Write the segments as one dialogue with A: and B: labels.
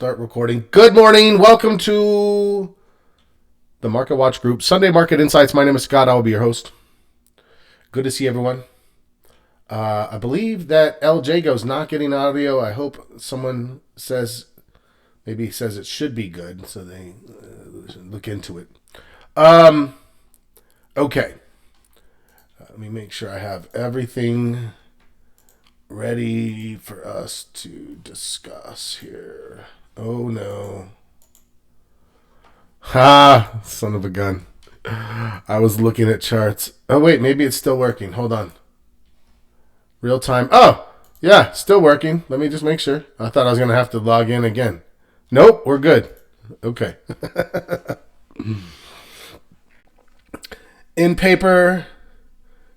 A: Start recording. Good morning. Welcome to the Market Watch Group Sunday Market Insights. My name is Scott. I will be your host. Good to see everyone. I believe that El Jago's not getting audio. I hope someone says, maybe says it should be good, so they look into it. Okay. Let me make sure I have everything ready for us to discuss here. Oh no. Ha! Son of a gun. I was looking at charts. Oh wait, maybe it's still working. Hold on. Real time. Oh! Yeah, still working. Let me just make sure. I thought I was going to have to log in again. Nope, we're good. Okay. In paper,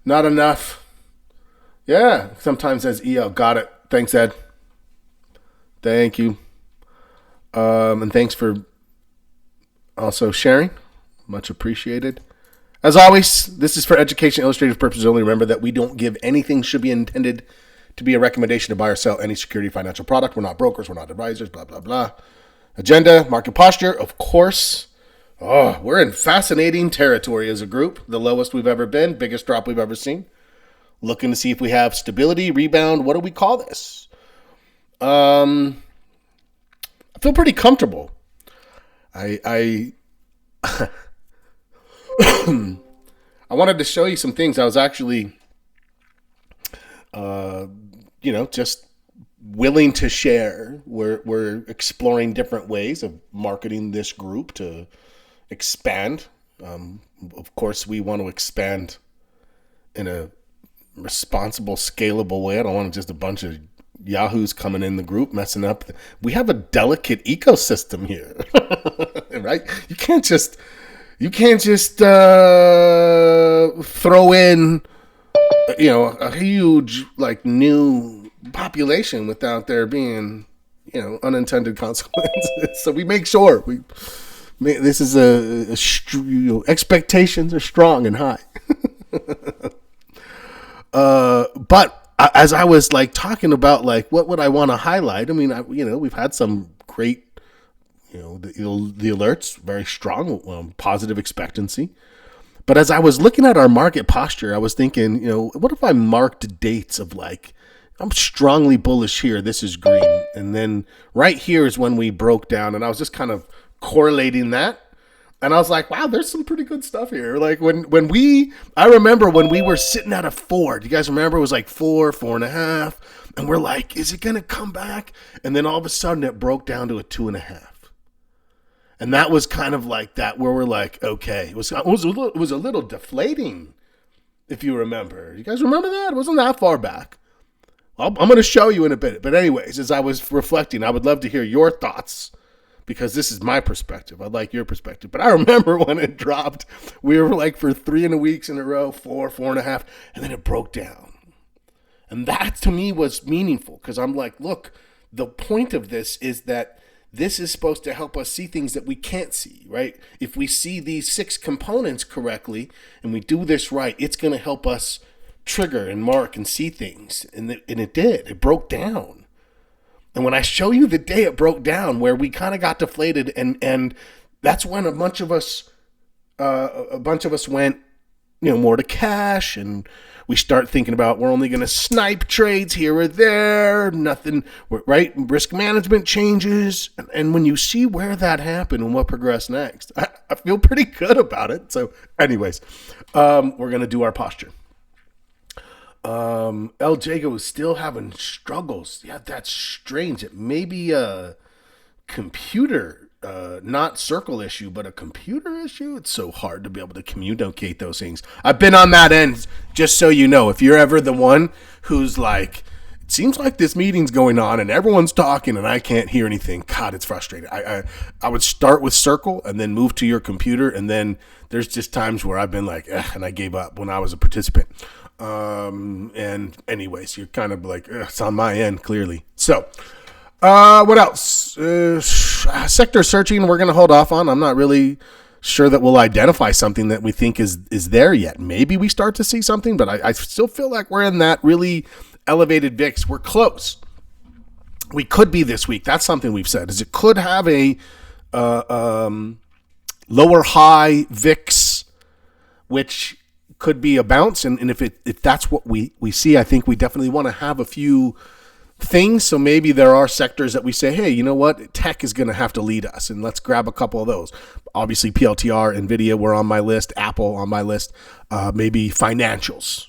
A: not enough. Yeah, sometimes says EL. Got it. Thanks, Ed. Thank you. And thanks for also sharing. Much appreciated. As always, this is for education illustrative purposes only. Remember that we don't give anything should be intended to be a recommendation to buy or sell any security financial product. We're not brokers. We're not advisors. Blah, blah, blah. Agenda, market posture, of course. Oh, we're in fascinating territory as a group. The lowest we've ever been. Biggest drop we've ever seen. Looking to see if we have stability, rebound. What do we call this? I feel pretty comfortable. I wanted to show you some things. I was actually, just willing to share. We're exploring different ways of marketing this group to expand. Of course, we want to expand in a responsible, scalable way. I don't want just a bunch of yahoos coming in the group messing up. We have a delicate ecosystem here, right? You can't just throw in a huge new population without there being unintended consequences. So we make sure this is expectations are strong and high. But as I was talking about what would I want to highlight, I mean, we've had some great, the alerts, very strong, positive expectancy. But as I was looking at our market posture, I was thinking, what if I marked dates of I'm strongly bullish here. This is green. And then right here is when we broke down, and I was just kind of correlating that. And I was like, wow, there's some pretty good stuff here. I remember when we were sitting at a 4. Do you guys remember? It was 4, 4.5. And we're like, is it going to come back? And then all of a sudden it broke down to a 2.5. And that was kind of that where we're like, okay, it was a little deflating, if you remember. You guys remember that? It wasn't that far back. I'm going to show you in a bit. But anyways, as I was reflecting, I would love to hear your thoughts, because this is my perspective. I'd like your perspective. But I remember when it dropped, we were for 3 weeks in a row, 4, 4.5, and then it broke down. And that to me was meaningful, because I'm like, look, the point of this is that this is supposed to help us see things that we can't see, right? If we see these 6 components correctly and we do this right, it's going to help us trigger and mark and see things. And it did. It broke down. And when I show you the day it broke down, where we kind of got deflated, and that's when a bunch of us went, more to cash, and we start thinking about we're only going to snipe trades here or there, nothing, right? Risk management changes, and when you see where that happened and what progressed next, I feel pretty good about it. So, anyways, we're going to do our posture. El Jago is still having struggles. Yeah, that's strange. It may be a computer, not circle issue, but a computer issue. It's so hard to be able to communicate those things. I've been on that end, just so you know. If you're ever the one who's it seems like this meeting's going on and everyone's talking and I can't hear anything, God, it's frustrating. I would start with circle and then move to your computer, and then there's just times where I've been and I gave up when I was a participant. And anyways, you're kind of it's on my end, clearly. So, what else? Sector searching, we're going to hold off on. I'm not really sure that we'll identify something that we think is there yet. Maybe we start to see something, but I still feel like we're in that really elevated VIX. We're close. we could be this week. That's something we've said, is it could have a lower high VIX, which could be a bounce. And if that's what we see, I think we definitely want to have a few things. So maybe there are sectors that we say, hey, you know what? Tech is going to have to lead us, and let's grab a couple of those. Obviously, PLTR, NVIDIA were on my list, Apple on my list, maybe financials.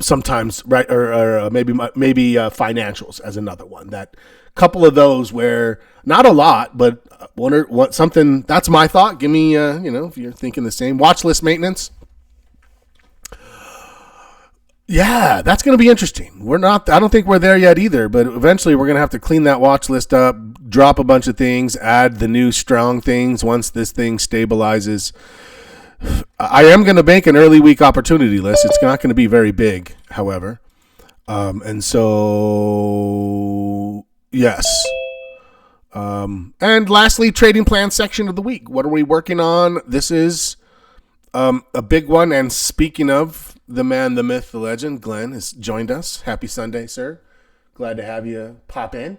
A: Sometimes, right, or maybe financials as another one. That couple of those where not a lot, but one or what something. That's my thought. Give me, if you're thinking the same. Watch list maintenance. Yeah, that's going to be interesting. I don't think we're there yet either, but eventually we're going to have to clean that watch list up, drop a bunch of things, add the new strong things once this thing stabilizes. I am going to make an early week opportunity list. It's not going to be very big, however. And so, yes. And lastly, trading plan section of the week. What are we working on? This is a big one. And speaking of the man, the myth, the legend, Glenn has joined us. Happy Sunday, sir. Glad to have you pop in.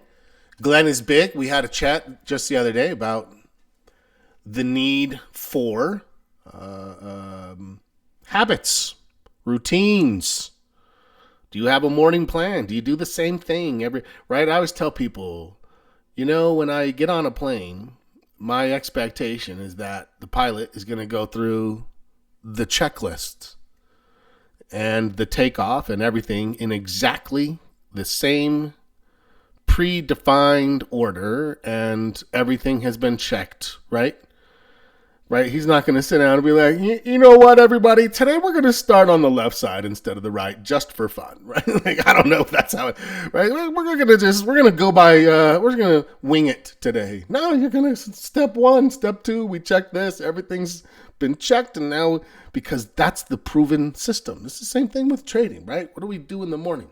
A: Glenn is big. We had a chat just the other day about the need for habits, routines. Do you have a morning plan? Do you do the same thing right? I always tell people, when I get on a plane, my expectation is that the pilot is going to go through the checklist and the takeoff and everything in exactly the same predefined order, and everything has been checked, right? Right? He's not going to sit down and be like, you know what, everybody? Today we're going to start on the left side instead of the right, just for fun, right? Like, I don't know if that's how it, right? We're going to go by, we're going to wing it today. No, you're going to step one, step two. We checked this. Everything's been checked. And now, because that's the proven system. It's the same thing with trading, right? What do we do in the morning?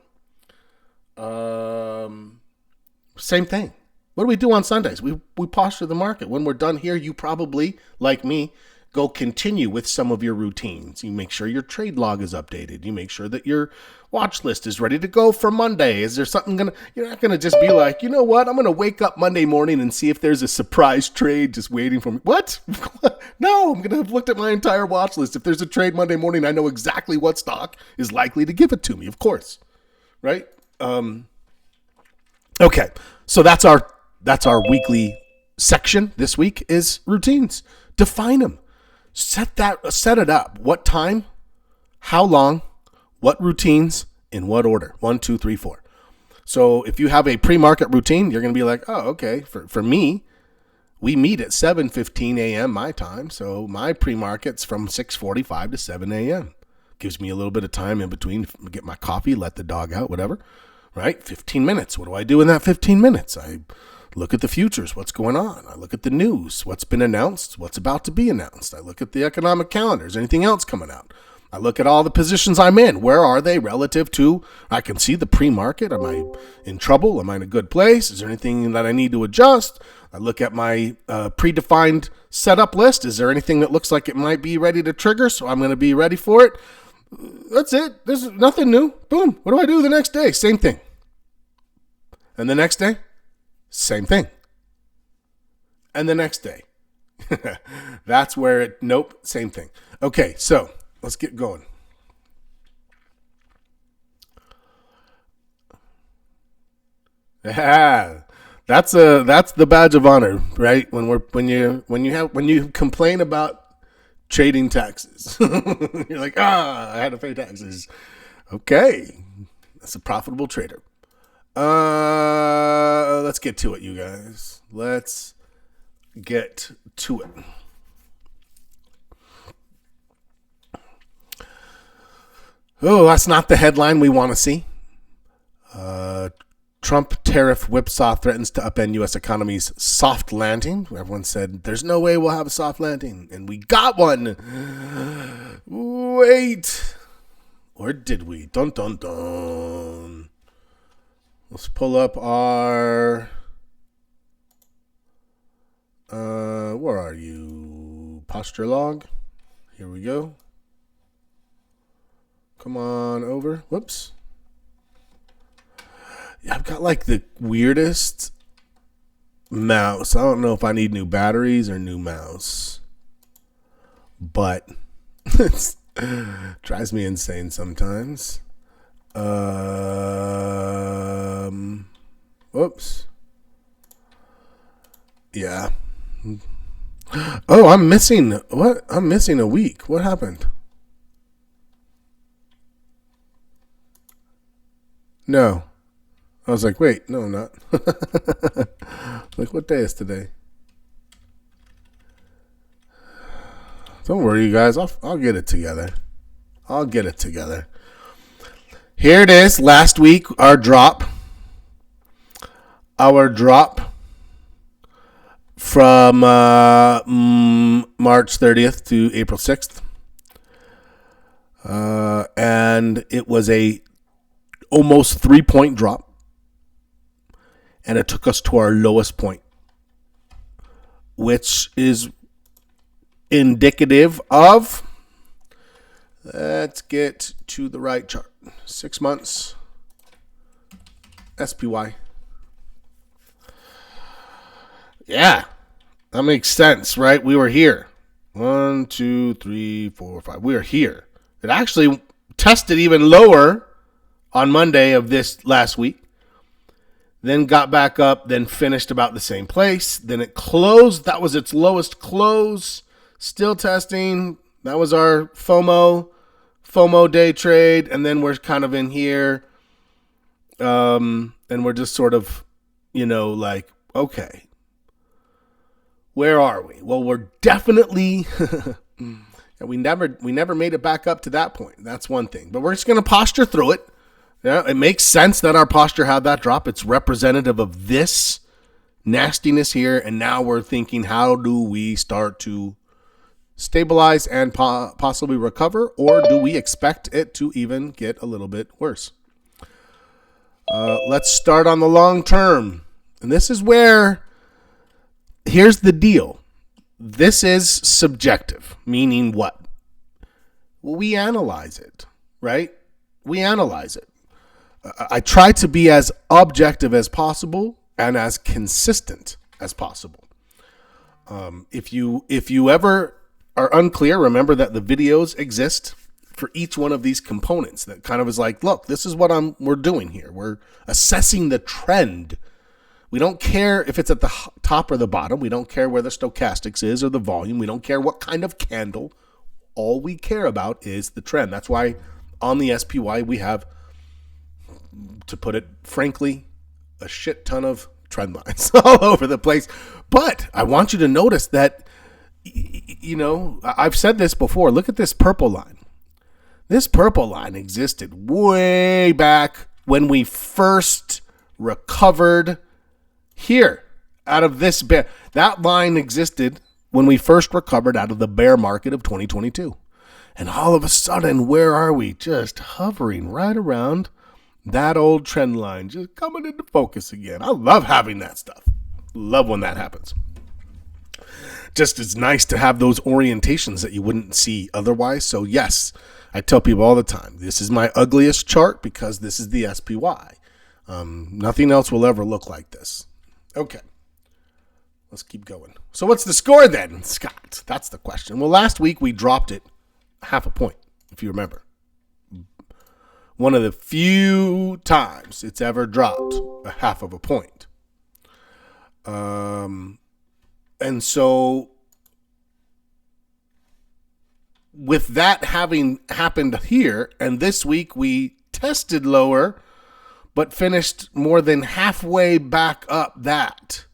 A: Same thing. What do we do on Sundays? We posture the market. When we're done here, you probably, like me, go continue with some of your routines. You make sure your trade log is updated. You make sure that your watch list is ready to go for Monday. Is there something you're not going to just be like, you know what? I'm going to wake up Monday morning and see if there's a surprise trade just waiting for me. What? No, I'm going to have looked at my entire watch list. If there's a trade Monday morning, I know exactly what stock is likely to give it to me, of course. Right? Okay. So that's our weekly section this week is routines. Define them. Set it up. What time? How long? What routines? In what order? 1, 2, 3, 4. So if you have a pre-market routine, you're going to be like, oh, okay. For me, we meet at 7:15 a.m. my time. So my pre-market's from 6:45 to 7 a.m. Gives me a little bit of time in between to get my coffee, let the dog out, whatever. Right? 15 minutes. What do I do in that 15 minutes? I look at the futures, what's going on. I look at the news, what's been announced, what's about to be announced. I look at the economic calendar. Is anything else coming out? I look at all the positions I'm in. Where are they relative to? I can see the pre-market. Am I in trouble? Am I in a good place? Is there anything that I need to adjust? I look at my predefined setup list. Is there anything that looks like it might be ready to trigger? So I'm going to be ready for it. That's it. There's nothing new. Boom. What do I do the next day? Same thing. And the next day? Same thing. And the next day. That's where nope, same thing. Okay, so let's get going. Yeah, that's the badge of honor, right? When you complain about trading taxes, you're like, I had to pay taxes. Okay, that's a profitable trader. Let's get to it, you guys. Let's get to it. Oh, that's not the headline we want to see. Trump tariff whipsaw threatens to upend U.S. economy's soft landing. Everyone said, there's no way we'll have a soft landing. And we got one. Wait. Or did we? Dun, dun, dun. Let's pull up our... where are you? Posture log. Here we go. Come on over. Whoops. I've got like the weirdest mouse. I don't know if I need new batteries or new mouse, but it drives me insane sometimes. Whoops. Yeah. Oh, I'm missing. What? I'm missing a week. What happened? No. I was like, wait, no, I'm not. Like, what day is today? Don't worry, you guys. I'll get it together. I'll get it together. Here it is. Last week, our drop. Our drop from March 30th to April 6th. And it was a almost 3-point drop. And it took us to our lowest point, which is indicative of, let's get to the right chart, 6 months, SPY. Yeah, that makes sense, right? We were here. 1, 2, 3, 4, 5. We were here. It actually tested even lower on Monday of this last week. Then got back up, then finished about the same place. Then it closed. That was its lowest close. Still testing. That was our FOMO day trade. And then we're kind of in here. And we're just sort of, like, okay, where are we? Well, we're definitely, we never made it back up to that point. That's one thing. But we're just going to posture through it. Yeah, it makes sense that our posture had that drop. It's representative of this nastiness here. And now we're thinking, how do we start to stabilize and possibly recover? Or do we expect it to even get a little bit worse? Let's start on the long term. And this is where, here's the deal. This is subjective, meaning what? Well, we analyze it, right? We analyze it. I try to be as objective as possible and as consistent as possible. If you ever are unclear, remember that the videos exist for each one of these components. That kind of is like, look, this is what we're doing here. We're assessing the trend. We don't care if it's at the top or the bottom. We don't care where the stochastics is or the volume. We don't care what kind of candle. All we care about is the trend. That's why on the SPY we have, to put it frankly, a shit ton of trend lines all over the place. But I want you to notice that, I've said this before. Look at this purple line. This purple line existed way back when we first recovered here out of this bear. That line existed when we first recovered out of the bear market of 2022. And all of a sudden, where are we? Just hovering right around that old trend line, just coming into focus again. I love having that stuff. Love when that happens. Just it's nice to have those orientations that you wouldn't see otherwise. So yes, I tell people all the time, this is my ugliest chart because this is the SPY. Nothing else will ever look like this. Okay, let's keep going. So what's the score then, Scott? That's the question. Well, last week we dropped it 0.5 point, if you remember. One of the few times it's ever dropped 0.5 point. And so with that having happened here, and this week we tested lower, but finished more than halfway back up that.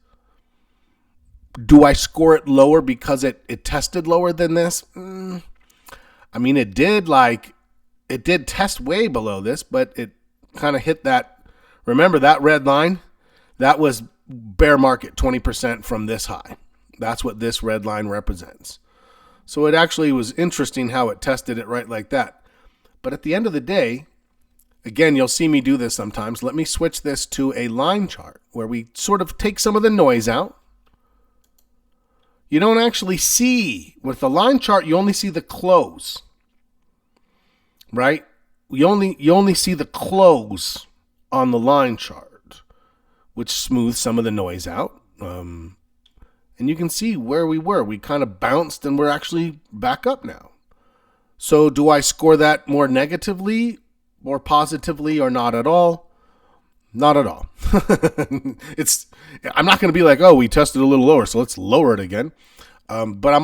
A: Do I score it lower because it tested lower than this? I mean, it did test way below this, but it kind of hit that. Remember that red line? That was bear market 20% from this high. That's what this red line represents. So it actually was interesting how it tested it right like that. But at the end of the day, again, you'll see me do this sometimes. Let me switch this to a line chart where we sort of take some of the noise out. You don't actually see, with the line chart, you only see the close. Right? You only see the close on the line chart. which smooths some of the noise out. And you can see where we were. We kind of bounced and we're actually back up now. So do I score that more negatively, more positively, or not at all? Not at all. I'm not going to be like, oh, we tested a little lower, so let's lower it again. But I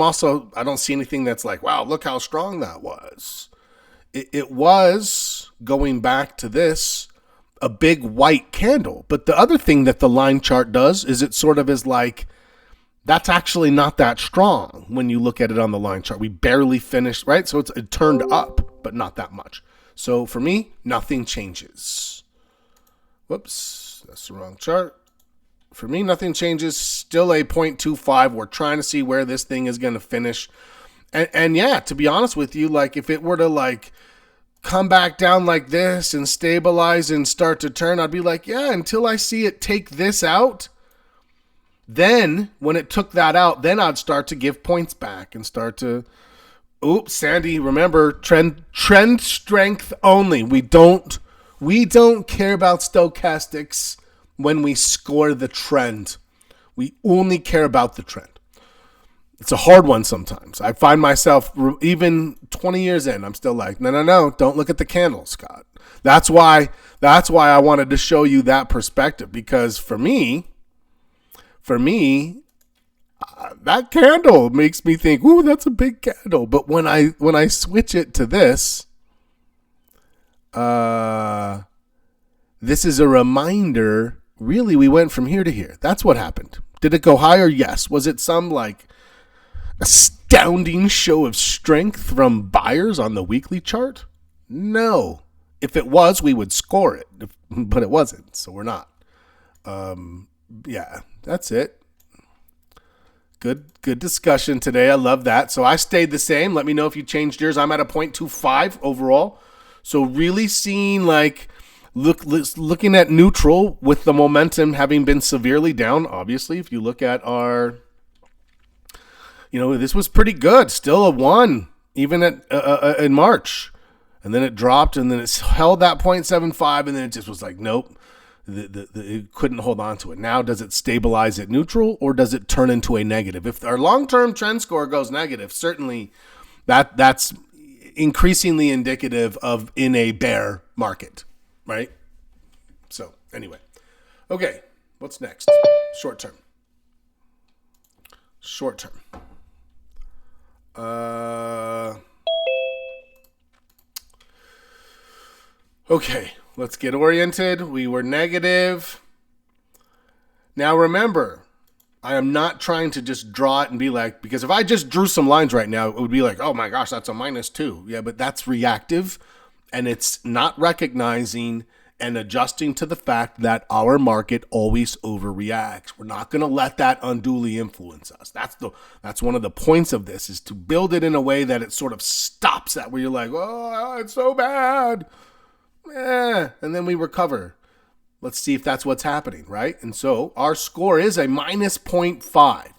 A: don't see anything that's like, wow, look how strong that was. It was, going back to this, a big white candle. But the other thing that the line chart does is it sort of is like, that's actually not that strong when you look at it on the line chart. We barely finished, right? So it turned up, but not that much. So for me, nothing changes. Whoops, that's the wrong chart. For me, nothing changes. Still a 0.25. We're trying to see where this thing is going to finish. And yeah, to be honest with you, like if it were to like come back down like this and stabilize and start to turn, I'd be like, yeah, until I see it take this out. Then when it took that out, then I'd start to give points back and start to, oops, Sandy, remember trend strength only. We don't care about stochastics when we score the trend. We only care about the trend. It's a hard one sometimes. I find myself, even 20 years in, I'm still like, no, don't look at the candle, Scott. That's why I wanted to show you that perspective, because for me, that candle makes me think, ooh, that's a big candle. But when I switch it to this, this is a reminder, really, we went from here to here. That's what happened. Did it go higher? Yes. Was it some like astounding show of strength from buyers on the weekly chart? No. If it was, we would score it, but it wasn't, so we're not. Yeah, that's it. Good discussion today. I love that. So I stayed the same. Let me know if you changed yours. I'm at a 0.25 overall. So really seeing like looking at neutral with the momentum having been severely down. Obviously, if you look at our, this was pretty good. Still a 1 even at in March, and then it dropped, and then it held that 0.75, and then it just was like, nope. It couldn't hold on to it. Now, does it stabilize at neutral, or does it turn into a negative? If our long-term trend score goes negative, certainly that's increasingly indicative of in a bear market, right? So anyway, okay, what's next? Short term. Okay. Let's get oriented. We were negative. Now remember, I am not trying to just draw it and be like, because if I just drew some lines right now, it would be like, oh my gosh, that's a -2. Yeah, but that's reactive, and it's not recognizing and adjusting to the fact that our market always overreacts. We're not going to let that unduly influence us. That's one of the points of this, is to build it in a way that it sort of stops that, where you're like, oh, it's so bad. And then we recover. Let's see if that's what's happening, right? And so our score is a -0.5.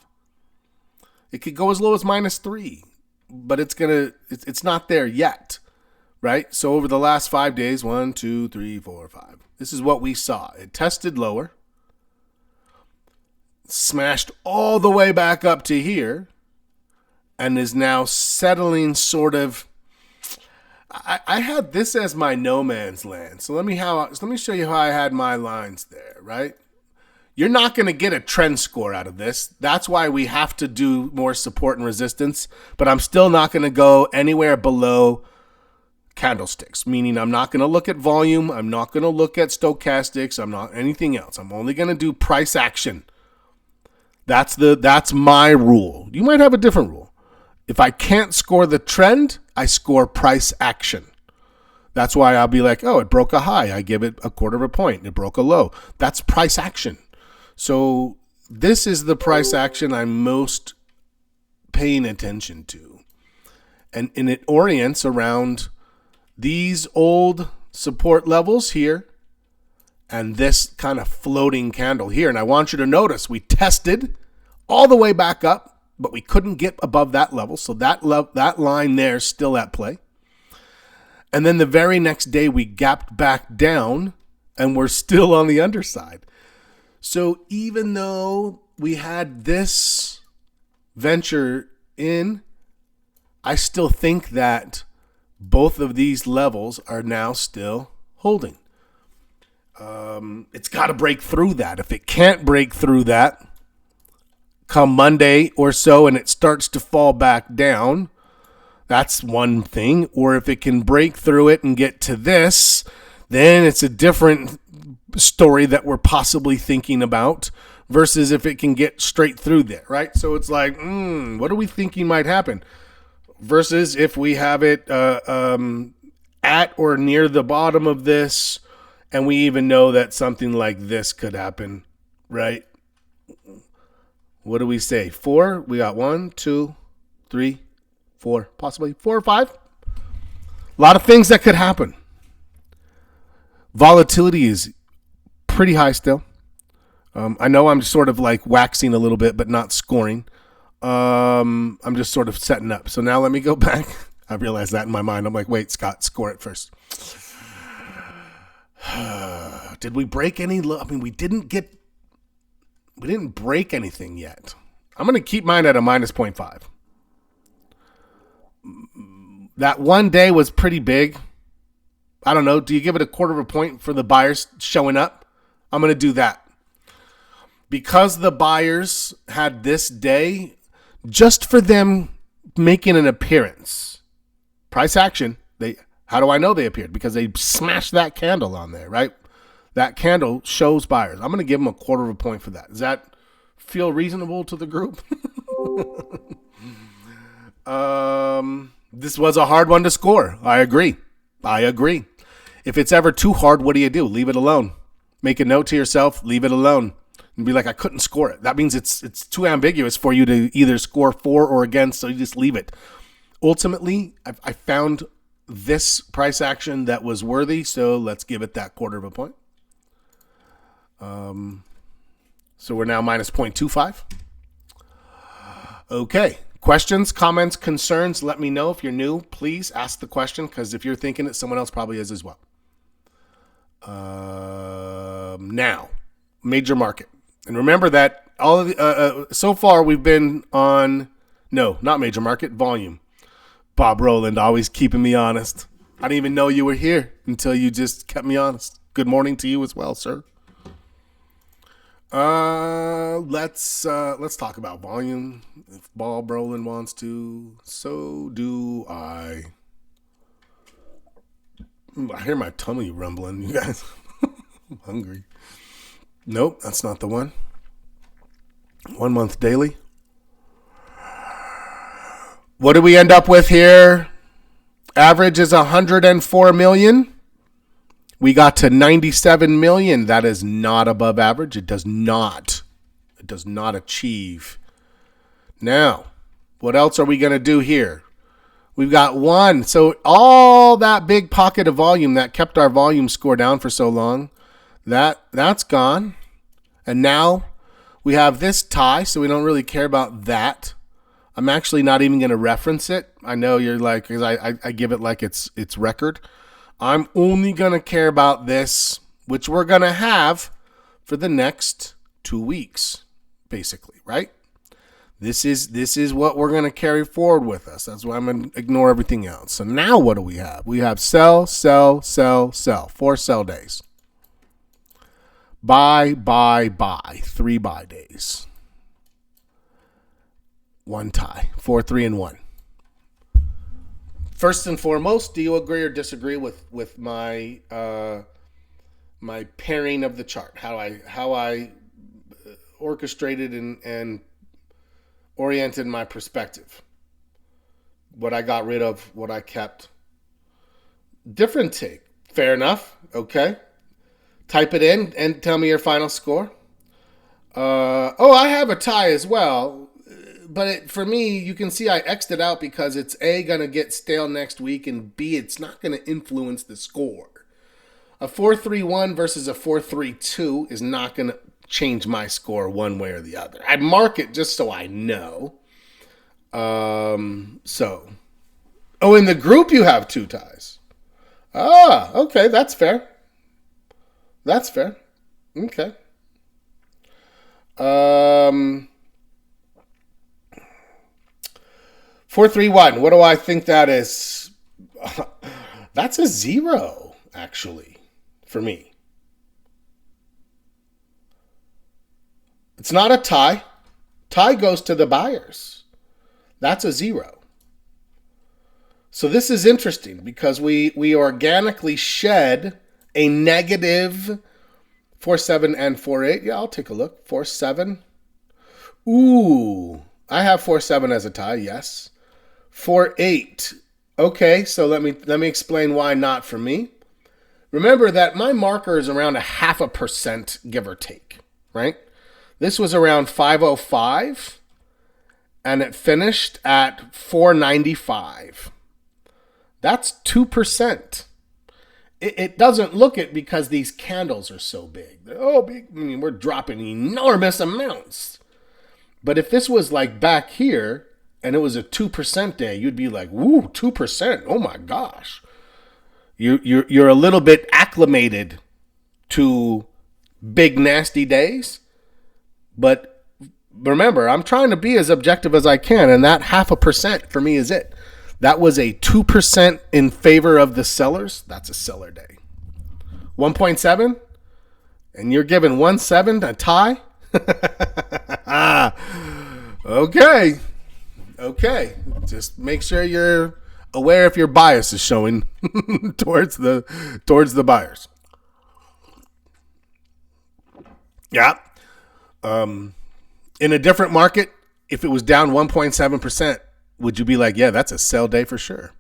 A: It could go as low as -3, but it's not there yet, right? So over the last 5 days, 1, 2, 3, 4, 5. This is what we saw. It tested lower, smashed all the way back up to here, and is now settling sort of. I had this as my no man's land. So let me show you how I had my lines there, right? You're not going to get a trend score out of this. That's why we have to do more support and resistance, but I'm still not going to go anywhere below candlesticks, meaning I'm not going to look at volume. I'm not going to look at stochastics. I'm not anything else. I'm only going to do price action. That's my rule. You might have a different rule. If I can't score the trend, I score price action. That's why I'll be like, oh, it broke a high. I give it 1/4 point. It broke a low. That's price action. So this is the price action I'm most paying attention to. And it orients around these old support levels here and this kind of floating candle here. And I want you to notice we tested all the way back up, but we couldn't get above that level. So that line there is still at play. And then the very next day we gapped back down, and we're still on the underside. So even though we had this venture in, I still think that both of these levels are now still holding. It's got to break through that. If it can't break through that come Monday or so and it starts to fall back down, that's one thing. Or if it can break through it and get to this, then it's a different story that we're possibly thinking about versus if it can get straight through there, right? So it's like, what are we thinking might happen? Versus if we have it at or near the bottom of this, and we even know that something like this could happen, right? What do we say? 4? We got 1, 2, 3, 4, possibly 4 or 5. A lot of things that could happen. Volatility is pretty high still. I know I'm sort of like waxing a little bit, but not scoring. I'm just sort of setting up. So now let me go back. I realized that in my mind. I'm like, wait, Scott, score it first. Did we break any? We didn't break anything yet. I'm going to keep mine at a minus 0.5. That one day was pretty big. I don't know. Do you give it a quarter of a point for the buyers showing up? I'm going to do that. Because the buyers had this day, just for them making an appearance, price action, how do I know they appeared? Because they smashed that candle on there, right? That candle shows buyers. I'm going to give them a quarter of a point for that. Does that feel reasonable to the group? This was a hard one to score. I agree. If it's ever too hard, what do? Leave it alone. Make a note to yourself, leave it alone. And be like, I couldn't score it. That means it's too ambiguous for you to either score for or against, so you just leave it. Ultimately, I found this price action that was worthy, so let's give it that quarter of a point. So we're now minus 0.25. Okay. Questions, comments, concerns, let me know. If you're new, please ask the question, because if you're thinking it, someone else probably is as well. Now, major market. And remember that all of the, so far we've been on, no, not major market, volume. Bob Rowland always keeping me honest. I didn't even know you were here until you just kept me honest. Good morning to you as well, sir. Let's talk about volume. If Bob Rowland wants to, so do I. I hear my tummy rumbling, you guys. I'm hungry. Nope, that's not the one. 1 month daily. What do we end up with here? Average is 104 million. We got to 97 million. That is not above average. It does not achieve. Now, what else are we going to do here? We've got one. So all that big pocket of volume that kept our volume score down for so long, that's gone. And now we have this tie, so we don't really care about that. I'm actually not even going to reference it. I know you're like, because I give it like it's record. I'm only going to care about this, which we're going to have for the next 2 weeks, basically, right? This is what we're going to carry forward with us. That's why I'm going to ignore everything else. So now what do we have? We have sell, sell, sell, sell. 4 sell days. Buy, buy, buy. 3 buy days. 1 tie. 4, 3, and 1. First and foremost, do you agree or disagree with my my pairing of the chart? How I orchestrated and oriented my perspective. What I got rid of, what I kept. Different take. Fair enough. Okay. Type it in and tell me your final score. I have a tie as well. But for me, you can see I X'd it out because it's A, going to get stale next week, and B, it's not going to influence the score. A 4-3-1 versus a 4-3-2 is not going to change my score one way or the other. I mark it just so I know. In the group you have 2 ties. Okay, that's fair. Okay. Um, 431. What do I think that is? That's a 0, actually, for me. It's not a tie. Tie goes to the buyers. That's a 0. So this is interesting because we organically shed a negative 4.7 and 4.8. Yeah, I'll take a look. 4.7. Ooh, I have 4.7 as a tie. Yes. 4.8. Okay, so let me explain why not for me. Remember that my marker is around 0.5%, give or take, right? This was around 505, and it finished at 495. That's 2%. It doesn't look it because these candles are so big. Oh, big. I mean, we're dropping enormous amounts. But if this was like back here and it was a 2% day, you'd be like, "Woo, 2%! Oh my gosh!" You're a little bit acclimated to big nasty days. But remember, I'm trying to be as objective as I can, and that 0.5% for me is it. That was a 2% in favor of the sellers. That's a seller day. 1.7, and you're giving 1.7 a tie? Okay. Just make sure you're aware if your bias is showing towards the buyers. Yeah. In a different market, if it was down 1.7%, would you be like, yeah, that's a sell day for sure?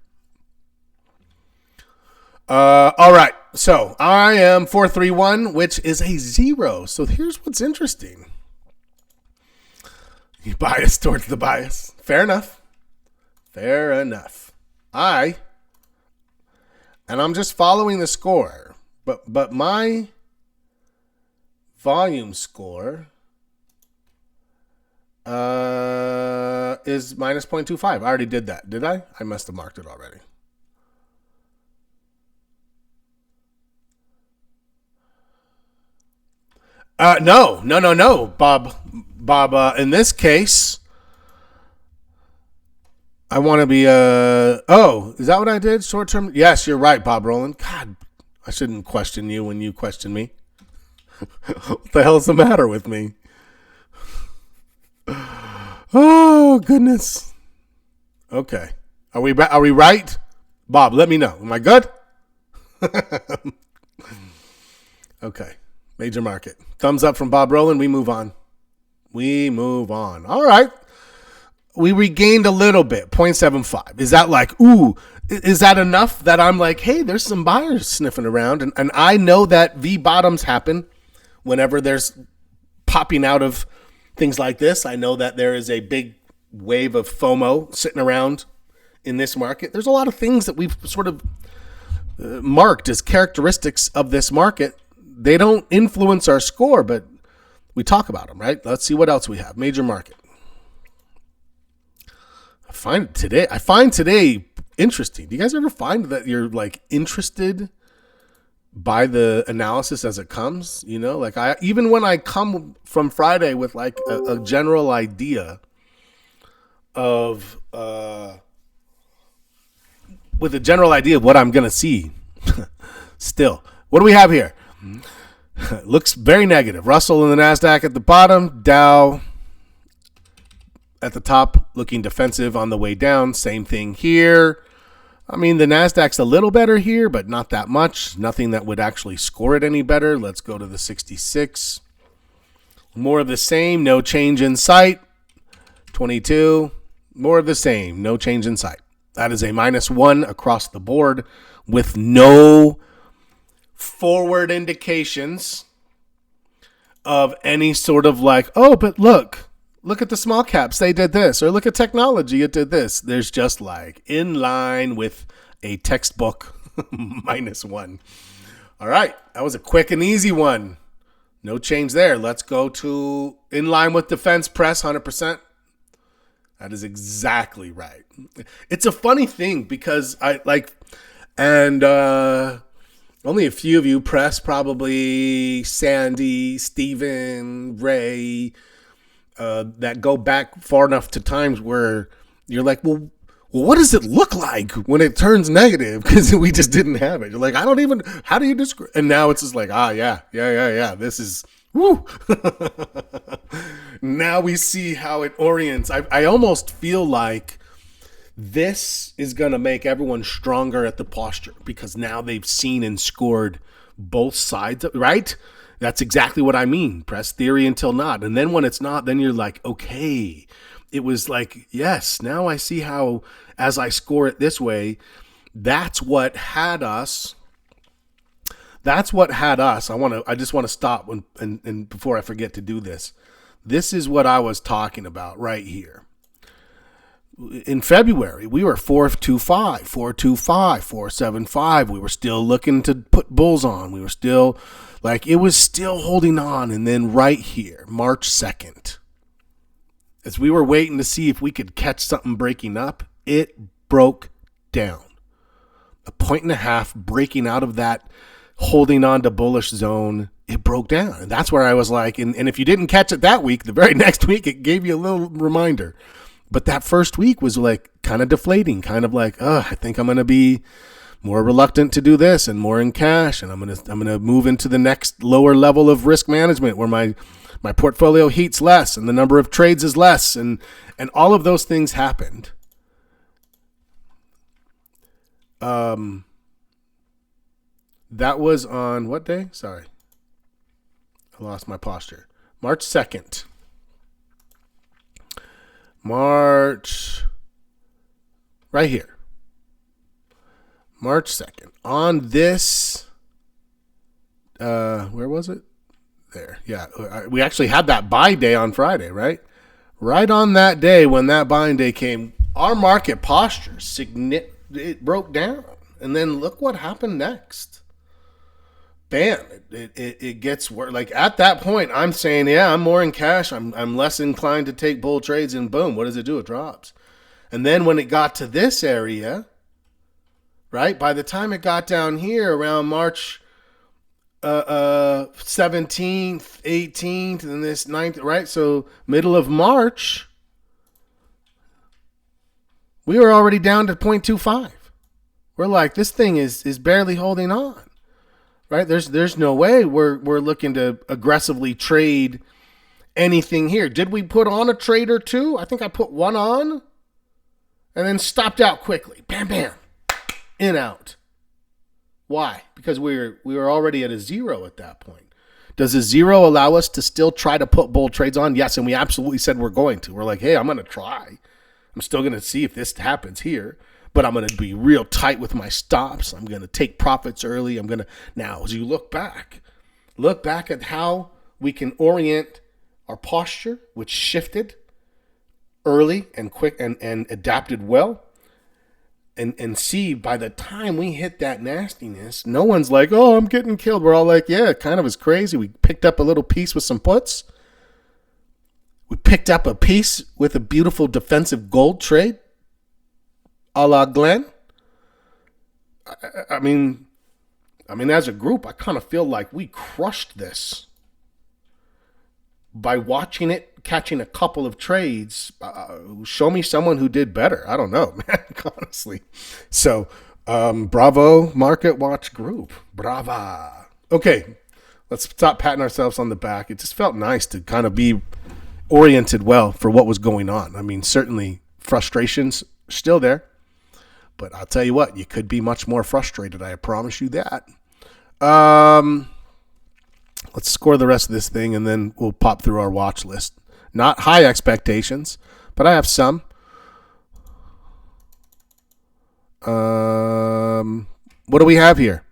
A: All right. So I am 431, which is a 0. So here's what's interesting. You bias towards the bias. Fair enough. And I'm just following the score, but my volume score is minus 0.25. I already did that. Did I? I must have marked it already. No, Bob. In this case, I want to be is that what I did? Short term? Yes, you're right, Bob Roland. God, I shouldn't question you when you question me. What the hell's the matter with me? Oh, goodness. Okay. Are we right? Bob, let me know. Am I good? Okay. Major market. Thumbs up from Bob Roland. We move on. All right. We regained a little bit, 0.75. Is that like, ooh, is that enough that I'm like, hey, there's some buyers sniffing around? And I know that V bottoms happen whenever there's popping out of things like this. I know that there is a big wave of FOMO sitting around in this market. There's a lot of things that we've sort of marked as characteristics of this market. They don't influence our score, but we talk about them, right? Let's see what else we have. Major market. I find today interesting. Do you guys ever find that you're like interested by the analysis as it comes? You know, like even when I come from Friday with like a general idea of what I'm gonna see. Still, what do we have here? Looks very negative. Russell and the NASDAQ at the bottom. Dow at the top, looking defensive on the way down. Same thing here. I mean, the NASDAQ's a little better here, but not that much. Nothing that would actually score it any better. Let's go to the 66. More of the same. No change in sight. 22. More of the same. No change in sight. That is a -1 across the board with no forward indications of any sort of like, oh, but look at the small caps, they did this, or look at technology, it did this. There's just like in line with a textbook -1. All right, that was a quick and easy one. No change there. Let's go to in line with defense press, 100%. That is exactly right. It's a funny thing because Only a few of you, Press, probably Sandy, Steven, Ray, that go back far enough to times where you're like, well, what does it look like when it turns negative? Because we just didn't have it. You're like, how do you describe? And now it's just like, yeah. This is, woo. Now we see how it orients. I almost feel like this is going to make everyone stronger at the posture because now they've seen and scored both sides, right? That's exactly what I mean. Press theory until not. And then when it's not, then you're like, okay. It was like, yes, now I see how, as I score it this way, that's what had us. I just want to stop and before I forget to do this. This is what I was talking about right here. In February, we were 425, 425, 475. We were still looking to put bulls on. We were still like, it was still holding on. And then right here, March 2nd, as we were waiting to see if we could catch something breaking up, it broke down. 1.5 breaking out of that holding on to bullish zone, it broke down. And that's where I was like, and if you didn't catch it that week, the very next week, it gave you a little reminder. But that first week was like kind of deflating, kind of like, I think I'm going to be more reluctant to do this and more in cash. And I'm going to move into the next lower level of risk management where my portfolio heats less and the number of trades is less. And all of those things happened. That was on what day? Sorry. I lost my posture. March 2nd. Right here. March 2nd. On this, where was it? There. Yeah. We actually had that buy day on Friday, right? Right on that day when that buying day came, our market posture, it broke down. And then look what happened next. Bam, it gets worse. Like at that point, I'm saying, yeah, I'm more in cash. I'm less inclined to take bull trades, and boom, what does it do? It drops. And then when it got to this area, right, by the time it got down here around March 17th, 18th, and this 9th, right? So middle of March, we were already down to 0.25. We're like, this thing is barely holding on. Right? There's no way we're looking to aggressively trade anything here. Did we put on a trade or two? I think I put one on and then stopped out quickly. Bam, bam. In, out. Why? Because we were already at a zero at that point. Does a zero allow us to still try to put bull trades on? Yes, and we absolutely said we're going to. We're like, hey, I'm going to try. I'm still going to see if this happens here. But I'm going to be real tight with my stops. I'm going to take profits early. Now, as you look back at how we can orient our posture, which shifted early and quick and adapted well. And see, by the time we hit that nastiness, no one's like, oh, I'm getting killed. We're all like, yeah, it kind of is crazy. We picked up a little piece with some puts. We picked up a piece with a beautiful defensive gold trade. A la Glenn. I mean, as a group, I kind of feel like we crushed this by watching it, catching a couple of trades. Show me someone who did better. I don't know, man, honestly. So, bravo, Market Watch Group. Brava. Okay, let's stop patting ourselves on the back. It just felt nice to kind of be oriented well for what was going on. I mean, certainly frustrations still there. But I'll tell you what, you could be much more frustrated. I promise you that. Let's score the rest of this thing, and then we'll pop through our watch list. Not high expectations, but I have some. What do we have here?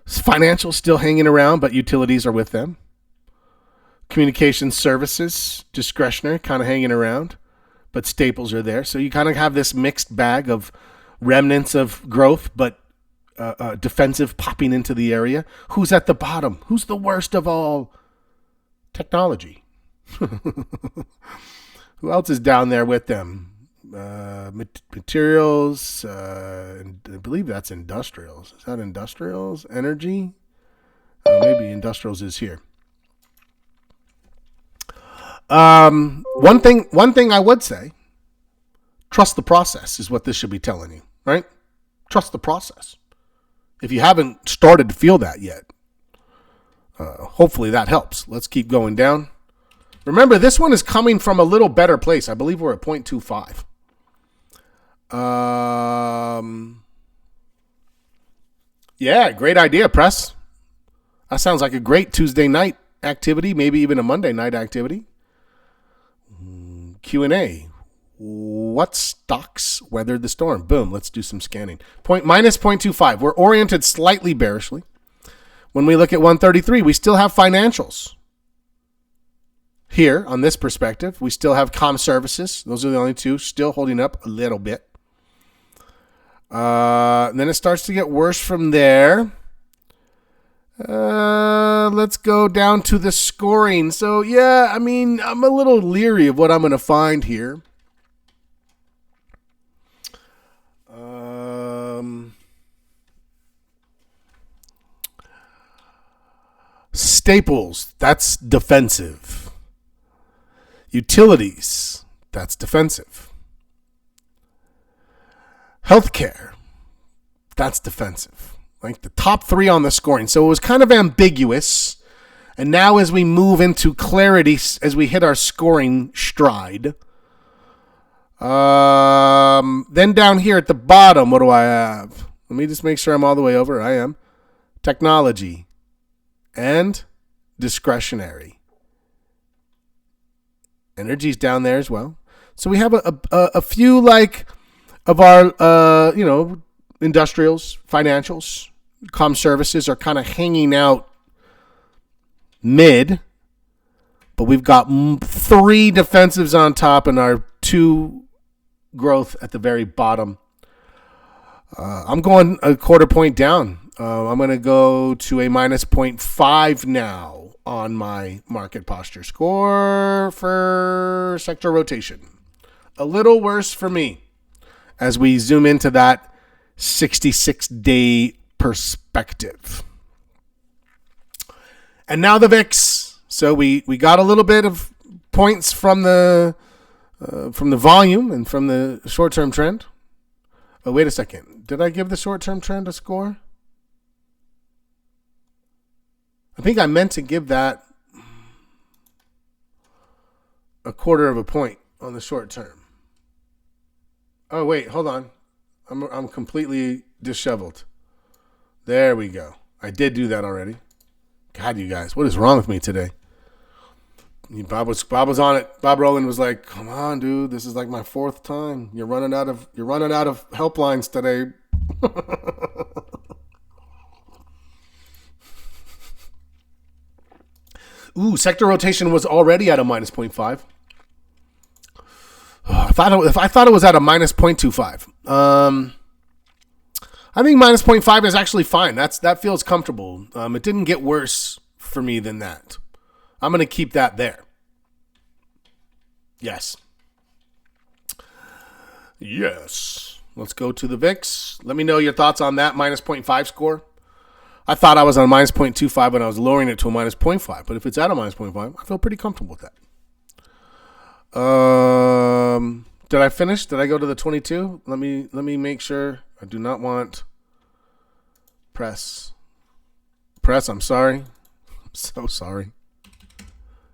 A: Financials still hanging around, but utilities are with them. Communication services, discretionary, kind of hanging around, but staples are there. So you kind of have this mixed bag of remnants of growth, but defensive popping into the area. Who's at the bottom? Who's the worst of all? Technology. Who else is down there with them? Materials, and I believe that's industrials. Is that industrials? Energy? Maybe industrials is here. One thing I would say, trust the process is what this should be telling you, right? Trust the process. If you haven't started to feel that yet, hopefully that helps. Let's keep going down. Remember, this one is coming from a little better place. I believe we're at 0.25. Yeah, great idea, Press. That sounds like a great Tuesday night activity, maybe even a Monday night activity. Q&A. What stocks weathered the storm? Boom, let's do some scanning. Minus 0.25. We're oriented slightly bearishly. When we look at 133, we still have financials. Here, on this perspective, we still have comm services. Those are the only two still holding up a little bit. And then it starts to get worse from there. Let's go down to the scoring. So, yeah, I mean, I'm a little leery of what I'm going to find here. Staples, that's defensive. Utilities, that's defensive. Healthcare, that's defensive. Like the top three on the scoring. So it was kind of ambiguous. And now as we move into clarity, as we hit our scoring stride, then down here at the bottom, what do I have? Let me just make sure I'm all the way over. I am. Technology and discretionary. Energy's down there as well. So we have a few like of our, industrials, financials, comm services are kind of hanging out mid, but we've got 3 defensives on top and our 2 growth at the very bottom. I'm going a quarter point down. I'm going to go to a minus 0.5 now on my market posture score for sector rotation. A little worse for me as we zoom into that 66-day perspective. And now the VIX. So we got a little bit of points from the volume and from the short-term trend. Oh, wait a second. Did I give the short-term trend a score? I think I meant to give that a quarter of a point on the short term. Oh, wait, hold on. I'm completely disheveled. There we go. I did do that already. God, you guys, what is wrong with me today? Bob was on it. Bob Rowland was like, "Come on, dude. This is like my 4th time. You're running out of helplines today." Ooh, sector rotation was already at a minus 0.5. I thought it was at a minus 0.25. I think minus 0.5 is actually fine. That feels comfortable. It didn't get worse for me than that. I'm going to keep that there. Yes. Let's go to the VIX. Let me know your thoughts on that minus 0.5 score. I thought I was on a minus 0.25 when I was lowering it to a minus 0.5. But if it's at a minus 0.5, I feel pretty comfortable with that. Did I finish? Did I go to the 22? Let me make sure. I do not want press. I'm sorry. I'm so sorry.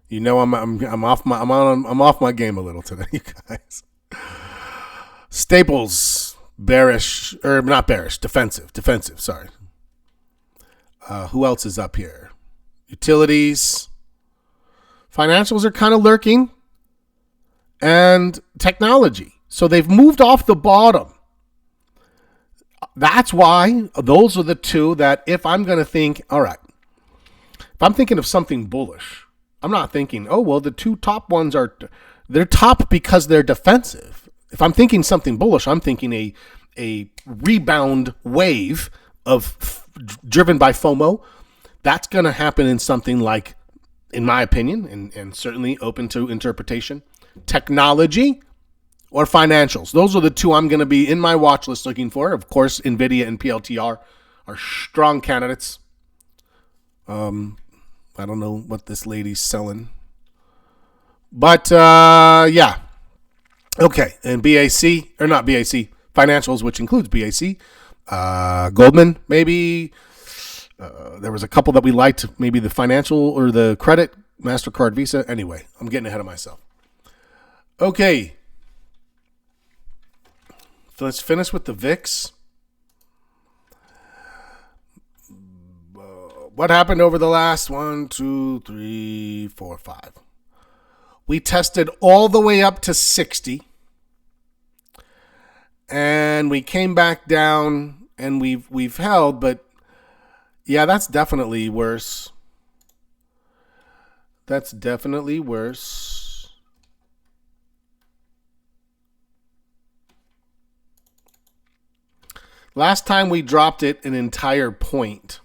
A: You know I'm off my game a little today, you guys. Staples bearish or not bearish, defensive. Sorry. Who else is up here? Utilities. Financials are kind of lurking. And technology. So they've moved off the bottom. That's why those are the 2 that if I'm going to think, all right, if I'm thinking of something bullish, I'm not thinking, oh, well, the 2 top ones they're top because they're defensive. If I'm thinking something bullish, I'm thinking a rebound wave driven by FOMO. That's going to happen in something like, in my opinion, and certainly open to interpretation, technology or financials. Those are the two I'm going to be in my watch list looking for. Of course, NVIDIA and PLTR are strong candidates. I don't know what this lady's selling. But, yeah. Okay, and BAC, or not BAC, financials, which includes BAC. Goldman, maybe. There was a couple that we liked, maybe the financial or the credit, MasterCard, Visa. Anyway, I'm getting ahead of myself. Okay. So let's finish with the VIX. What happened over the last 1, 2, 3, 4, 5? We tested all the way up to 60. And we came back down and we've held, but yeah, that's definitely worse. That's definitely worse. Last time we dropped it an entire point.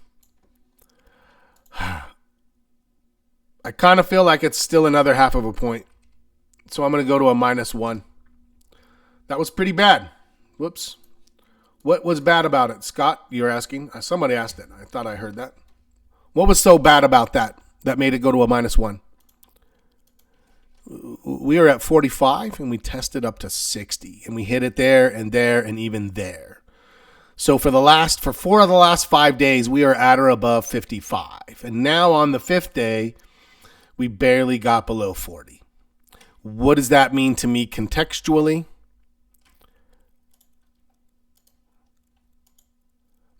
A: I kind of feel like it's still another half of a point. So I'm going to go to a -1. That was pretty bad. Whoops. What was bad about it? Scott, you're asking? Somebody asked it. I thought I heard that. What was so bad about that made it go to a -1? We were at 45 and we tested up to 60. And we hit it there and even there. So for 4 of the last 5 days, we are at or above 55. And now on the 5th day, we barely got below 40. What does that mean to me contextually?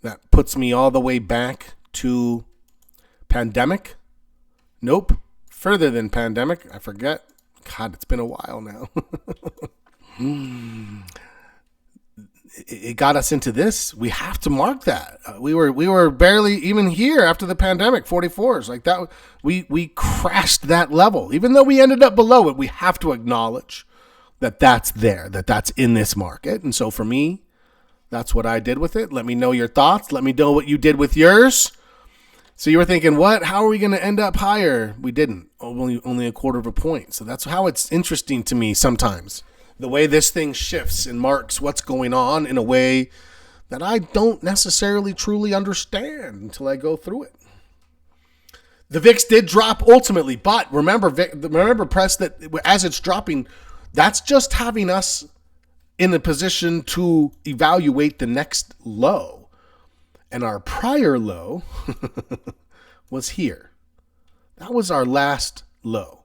A: That puts me all the way back to pandemic. Nope. Further than pandemic. I forget. God, it's been a while now. It got us into this. We have to mark that. We were barely even here after the pandemic. 44s like that. We crashed that level. Even though we ended up below it, we have to acknowledge that that's there, that that's in this market. And so for me, that's what I did with it. Let me know your thoughts. Let me know what you did with yours. So you were thinking, what? How are we going to end up higher? We didn't. Only a quarter of a point. So that's how it's interesting to me sometimes. The way this thing shifts and marks what's going on in a way that I don't necessarily truly understand until I go through it. The VIX did drop ultimately, but remember, press, that as it's dropping, that's just having us in a position to evaluate the next low. And our prior low was here. That was our last low.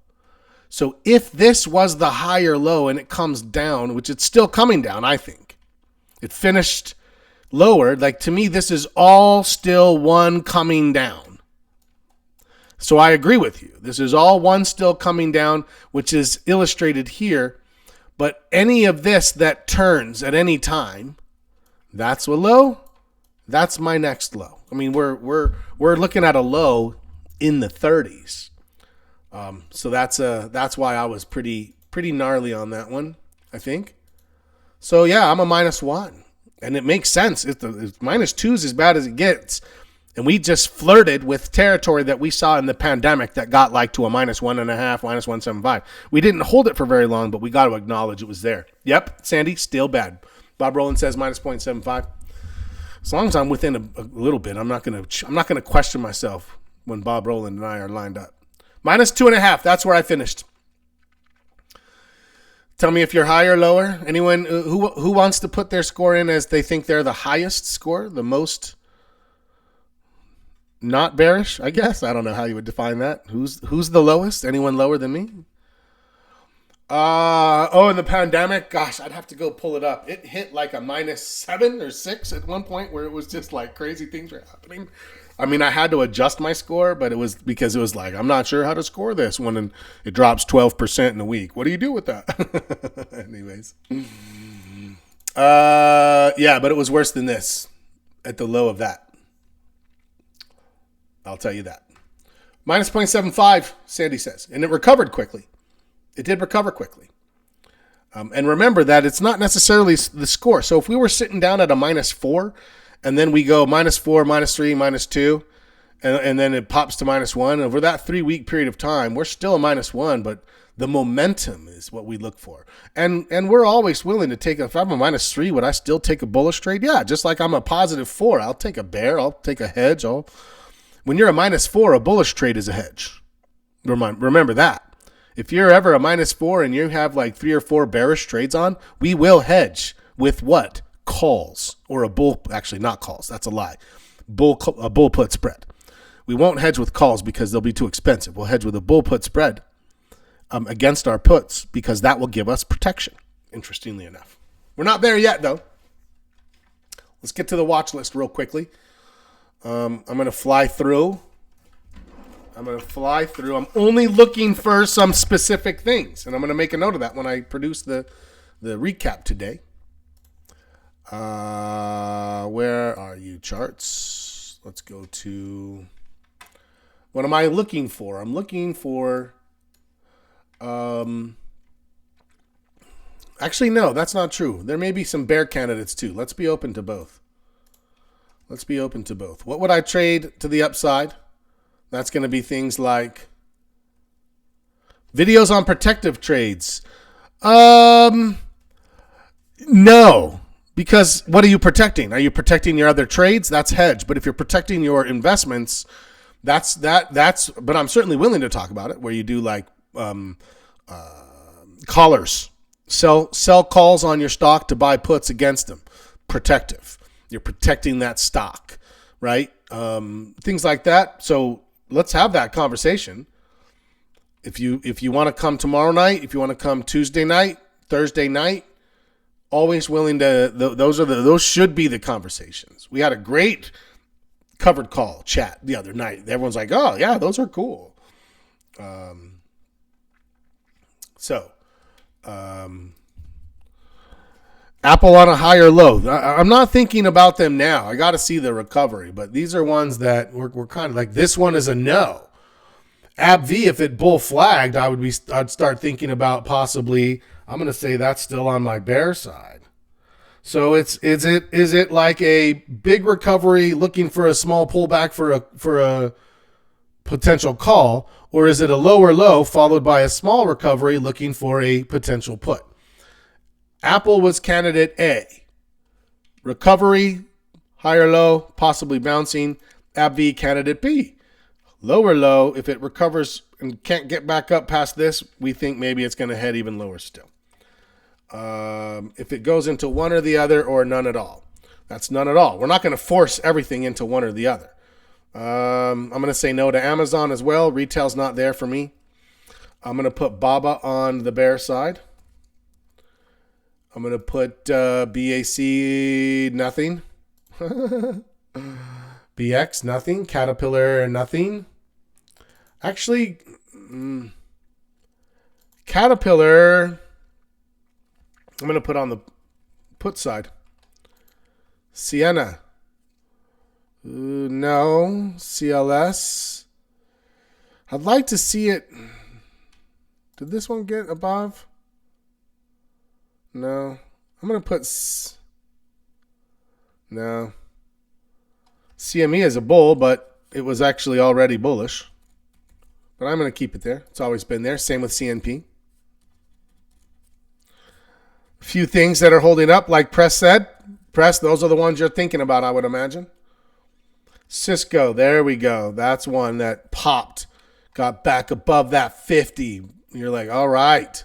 A: So if this was the higher low and it comes down, which it's still coming down, I think. It finished lower. Like, to me, this is all still one coming down. So I agree with you. This is all one still coming down, which is illustrated here. But any of this that turns at any time, that's a low. That's my next low. I mean, we're looking at a low in the 30s. So that's why I was pretty gnarly on that one, I think. So yeah, I'm a -1, and it makes sense. If -2 is as bad as it gets, and we just flirted with territory that we saw in the pandemic that got like to a -1.5, -1.75. We didn't hold it for very long, but we got to acknowledge it was there. Yep, Sandy, still bad. Bob Rowland says -0.75. As long as I'm within a little bit, I'm not gonna question myself when Bob Rowland and I are lined up. -2.5. That's where I finished. Tell me if you're higher or lower. Anyone who wants to put their score in as they think they're the highest score, the most not bearish, I guess. I don't know how you would define that. Who's the lowest? Anyone lower than me? In the pandemic, gosh, I'd have to go pull it up. It hit like a -7 or 6 at one point where it was just like crazy things were happening. I mean, I had to adjust my score, but it was because it was like, I'm not sure how to score this when it drops 12% in a week. What do you do with that? Anyways. Yeah, but it was worse than this at the low of that. I'll tell you that. -0.75, Sandy says. And it recovered quickly. It did recover quickly. And remember that it's not necessarily the score. So if we were sitting down at a -4, and then we go -4, -3, -2, and then it pops to -1. Over that 3-week period of time, we're still a -1, but the momentum is what we look for. And we're always willing to take, if I'm a -3, would I still take a bullish trade? Yeah, just like I'm a +4, I'll take a bear, I'll take a hedge. When you're a -4, a bullish trade is a hedge. Remember that. If you're ever a -4 and you have like 3 or 4 bearish trades on, we will hedge with what? Calls, or a bull, actually not calls, that's a lie. A bull put spread. We won't hedge with calls because they'll be too expensive. We'll hedge with a bull put spread against our puts because that will give us protection, interestingly enough. We're not there yet, though. Let's get to the watch list real quickly. I'm going to fly through. I'm only looking for some specific things, and I'm going to make a note of that when I produce the recap today. Where are you, charts? Let's go to, what am I looking for? I'm looking for, actually, no, that's not true. There may be some bear candidates too. Let's be open to both. What would I trade to the upside? That's going to be things like videos on protective trades. No. Because what are you protecting? Are you protecting your other trades? That's hedge. But if you're protecting your investments, that's. But I'm certainly willing to talk about it. Where you do like collars, sell calls on your stock to buy puts against them. Protective. You're protecting that stock, right? Things like that. So let's have that conversation. If you want to come tomorrow night, if you want to come Tuesday night, Thursday night. Always willing to. Those should be the conversations. We had a great covered call chat the other night. Everyone's like, "Oh yeah, those are cool." Apple on a higher low. I'm not thinking about them now. I got to see the recovery, but these are ones that we're kind of like. This one is a no. AbbVie, if it bull flagged, I'd start thinking about possibly. I'm going to say that's still on my bear side. So is it like a big recovery looking for a small pullback for a potential call, or is it a lower low followed by a small recovery looking for a potential put? Apple was candidate A. Recovery, higher low, possibly bouncing. AbbVie candidate B. Lower low, if it recovers and can't get back up past this, we think maybe it's going to head even lower still. If it goes into one or the other or none at all. That's none at all. We're not going to force everything into one or the other. I'm going to say no to Amazon as well. Retail's not there for me. I'm going to put BABA on the bear side. I'm going to put BAC nothing. BX nothing. Caterpillar nothing. Actually, Caterpillar, I'm going to put on the put side. Sienna. No. CLS. I'd like to see it. Did this one get above? No. I'm going to put. No. CME is a bull, but it was actually already bullish. But I'm going to keep it there. It's always been there. Same with CNP. A few things that are holding up, like Press said. Press, those are the ones you're thinking about, I would imagine. Cisco, there we go. That's one that popped. Got back above that 50. You're like, all right.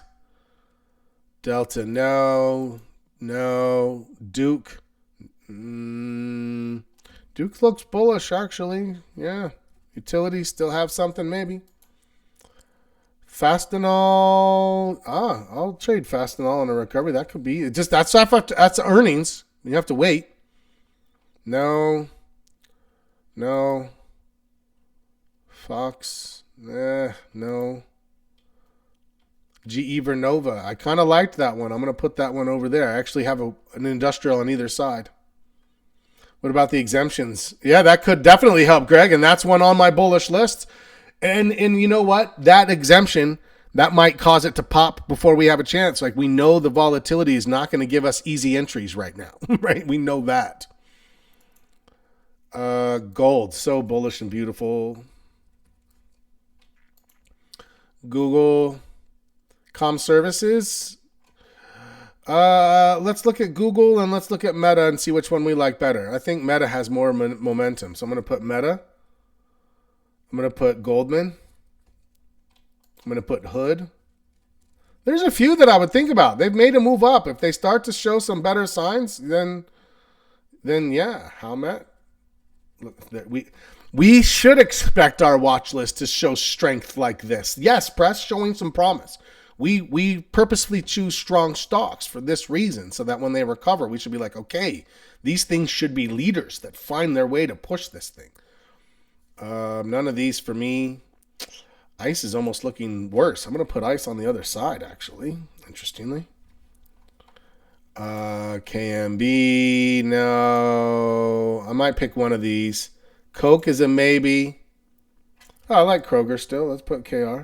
A: Delta, no. No. Duke. Duke looks bullish, actually. Yeah. Utilities still have something, maybe. Fastenal. I'll trade Fastenal on a recovery. That could be. That's earnings. You have to wait. No. Fox. No. GE Vernova. I kind of liked that one. I'm going to put that one over there. I actually have an industrial on either side. What about the exemptions? Yeah, that could definitely help, Greg, and that's one on my bullish list. And you know what? That exemption, that might cause it to pop before we have a chance. Like, we know the volatility is not going to give us easy entries right now, right? We know that. Gold, so bullish and beautiful. Google Com Services. Let's look at Google and let's look at Meta and see which one we like better. I think Meta has more momentum, so I'm going to put Meta. I'm going to put Goldman. I'm going to put Hood. There's a few that I would think about. They've made a move up. If they start to show some better signs, then yeah, Howmet. We should expect our watch list to show strength like this. Yes, press showing some promise. We purposefully choose strong stocks for this reason, so that when they recover, we should be like, okay, these things should be leaders that find their way to push this thing. None of these for me. ICE is almost looking worse. I'm going to put ICE on the other side, actually, interestingly. KMB, no. I might pick one of these. Coke is a maybe. Oh, I like Kroger still. Let's put KR.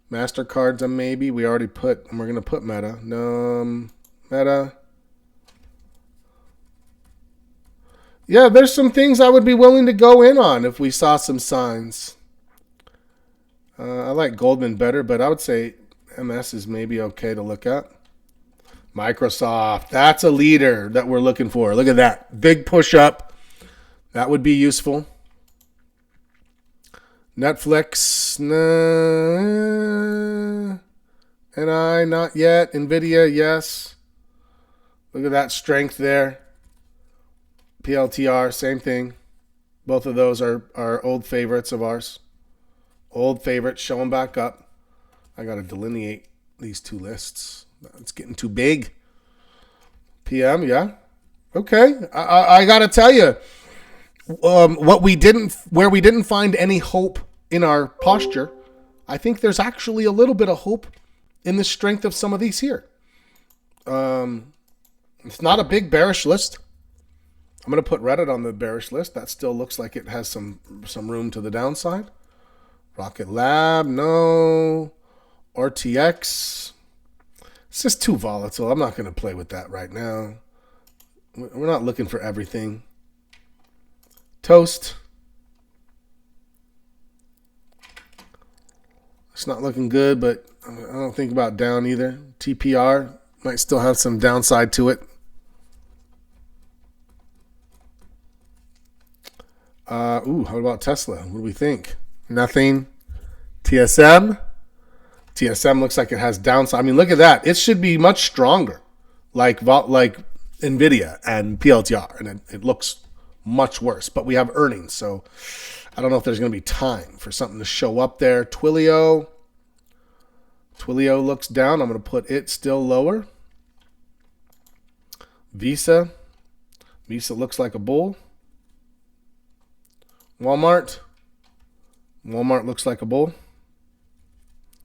A: MasterCard's a maybe. We already put, and we're going to put Meta. No, Meta. Yeah, there's some things I would be willing to go in on if we saw some signs. I like Goldman better, but I would say MS is maybe okay to look at. Microsoft, that's a leader that we're looking for. Look at that. Big push up. That would be useful. Netflix, nah. NI, not yet. Nvidia, yes. Look at that strength there. PLTR, same thing. Both of those are old favorites of ours. Old favorites, show them back up. I got to delineate these two lists. It's getting too big. PM, yeah. Okay. I got to tell you, where we didn't find any hope in our posture, I think there's actually a little bit of hope in the strength of some of these here. It's not a big bearish list. I'm going to put Reddit on the bearish list. That still looks like it has some room to the downside. Rocket Lab, no. RTX. It's just too volatile. I'm not going to play with that right now. We're not looking for everything. Toast. It's not looking good, but I don't think about down either. TPR might still have some downside to it. How about Tesla? What do we think? Nothing. TSM. TSM looks like it has downside. I mean, look at that. It should be much stronger, like Nvidia and PLTR, and it looks much worse. But we have earnings, so I don't know if there's going to be time for something to show up there. Twilio. Twilio looks down. I'm going to put it still lower. Visa. Visa looks like a bull. Walmart. Walmart looks like a bull.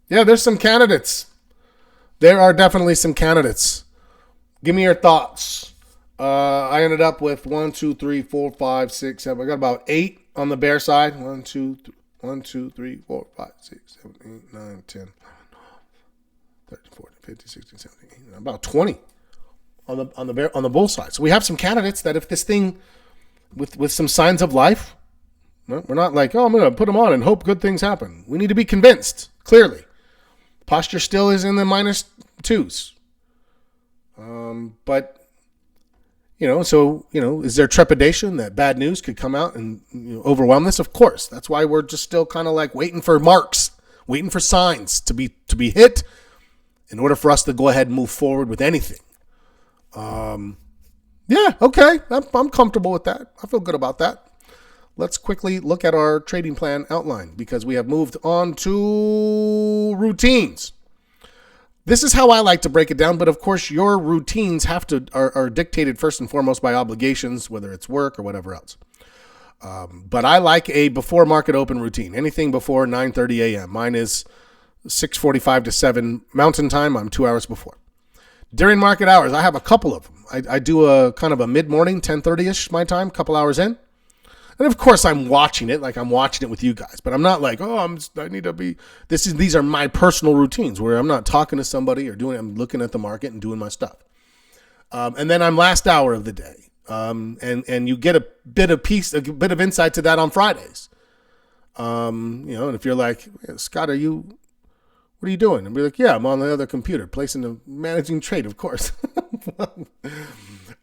A: Yeah, there's some candidates. There are definitely some candidates. Give me your thoughts. I ended up with 1, 2, 3, 4, 5, 6, 7. I got about 8 on the bear side. 1, 2, 3, 4, 5, 6, 7, 8, 9, 10, 11, 12, 13, 14, 15, 16, 17, 18. About 20 on the bull side. So we have some candidates that if this thing with some signs of life, we're not like, oh, I'm going to put them on and hope good things happen. We need to be convinced, clearly. Posture still is in the -2s. But, is there trepidation that bad news could come out and overwhelm this? Of course. That's why we're just still kind of like waiting for marks, waiting for signs to be hit in order for us to go ahead and move forward with anything. Yeah, okay. I'm comfortable with that. I feel good about that. Let's quickly look at our trading plan outline because we have moved on to routines. This is how I like to break it down, but of course your routines are dictated first and foremost by obligations, whether it's work or whatever else. But I like a before market open routine. Anything before 9:30 a.m. Mine is 6:45 to 7 Mountain Time. I'm 2 hours before. During market hours, I have a couple of them. I do a kind of a mid-morning, 10:30ish my time, couple hours in. And of course, I'm watching it like I'm watching it with you guys. But I'm not like, I need to be. These are my personal routines where I'm not talking to somebody or I'm looking at the market and doing my stuff. And then I'm last hour of the day. And you get a bit of insight to that on Fridays. And if you're like, Scott, what are you doing? And be like, yeah, I'm on the other computer, placing the managing trade, of course.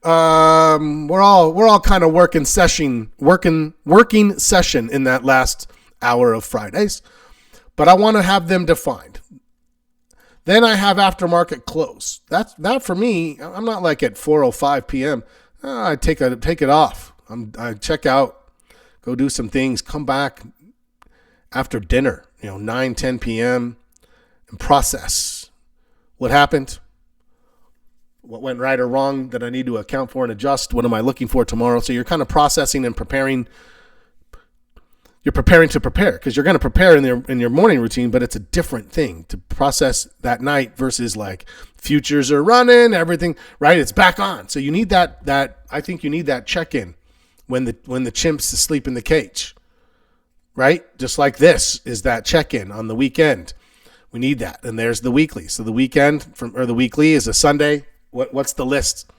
A: We're all kind of working session in that last hour of Fridays, but I want to have them defined. Then I have aftermarket close. That for me. I'm not like at 4:05 p.m. I take it off. I check out, go do some things, come back after dinner, 9, 10 p.m. and process what happened, what went right or wrong that I need to account for and adjust. What am I looking for tomorrow? So you're kind of processing and preparing. You're preparing to prepare, because you're going to prepare in your morning routine, but it's a different thing to process that night versus like futures are running, everything, right? It's back on. So you need that I think you need that check-in when the chimp's asleep in the cage, right? Just like this is that check-in on the weekend. We need that. And there's the weekly. So the weekly is a Sunday. What's the list?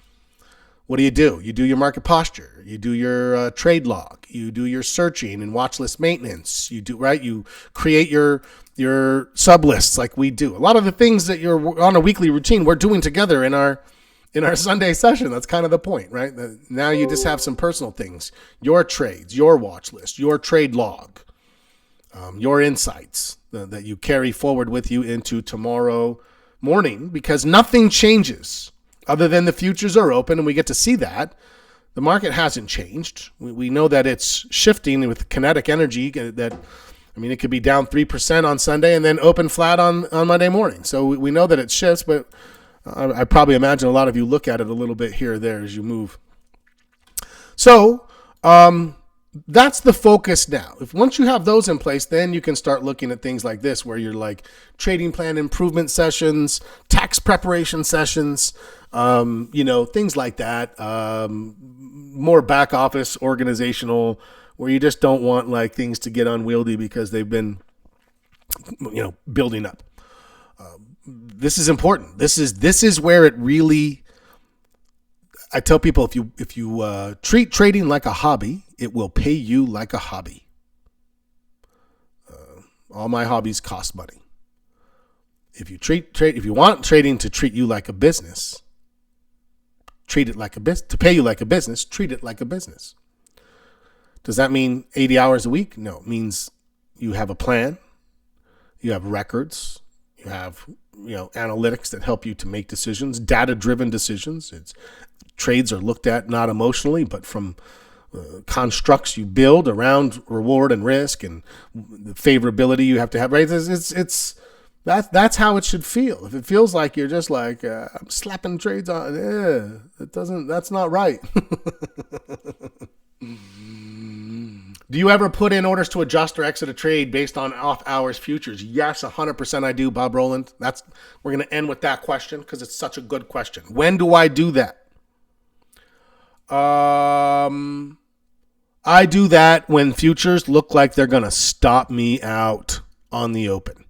A: What do? You do your market posture. You do your trade log. You do your searching and watch list maintenance. You create your sub lists like we do. A lot of the things that you're on a weekly routine, we're doing together in our Sunday session. That's kind of the point, right? Now you just have some personal things, your trades, your watch list, your trade log, your insights that you carry forward with you into tomorrow morning, because nothing changes other than the futures are open and we get to see that. The market hasn't changed. We know that it's shifting with kinetic energy. It could be down 3% on Sunday and then open flat on Monday morning. So we know that it shifts, but I probably imagine a lot of you look at it a little bit here or there as you move. So that's the focus now. Once you have those in place, then you can start looking at things like this, where you're like trading plan improvement sessions, tax preparation sessions, things like that. More back office organizational, where you just don't want like things to get unwieldy because they've been, building up. This is important. This is where it really. I tell people, if you treat trading like a hobby, it will pay you like a hobby. All my hobbies cost money. If you want trading to treat you like a business, treat it like a business. To pay you like a business, treat it like a business. Does that mean 80 hours a week? No, it means you have a plan, you have records, you have analytics that help you to make decisions, data-driven decisions. Trades are looked at not emotionally, but from constructs you build around reward and risk and the favorability you have to have. Right? That's how it should feel. If it feels like you're just like I'm slapping trades on, that's not right. Do you ever put in orders to adjust or exit a trade based on off hours futures? Yes, 100% I do, Bob Rowland. We're going to end with that question because it's such a good question. When do I do that? I do that when futures look like they're going to stop me out on the open.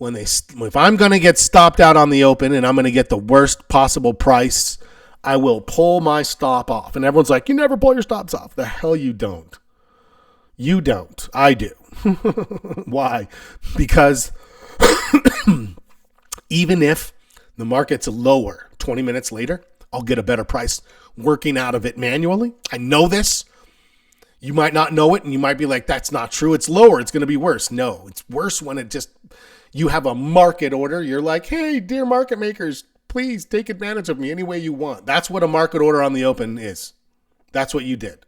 A: If I'm going to get stopped out on the open and I'm going to get the worst possible price, I will pull my stop off. And everyone's like, you never pull your stops off. The hell you don't. You don't. I do. Why? Because even if the market's lower 20 minutes later, I'll get a better price working out of it manually. I know this. You might not know it, and you might be like, that's not true. It's lower. It's going to be worse. No, it's worse when you have a market order. You're like, hey, dear market makers, please take advantage of me any way you want. That's what a market order on the open is. That's what you did.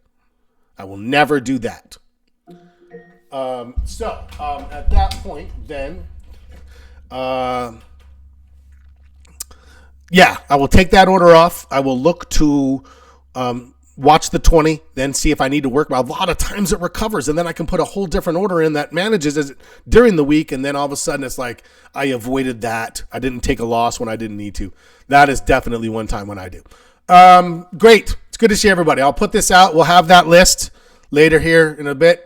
A: I will never do that. At that point, then, I will take that order off. I will look to watch the 20, then see if I need to work. A lot of times it recovers, and then I can put a whole different order in that manages it during the week, and then all of a sudden it's like I avoided that. I didn't take a loss when I didn't need to. That is definitely one time when I do. Great. It's good to see everybody. I'll put this out. We'll have that list later here in a bit.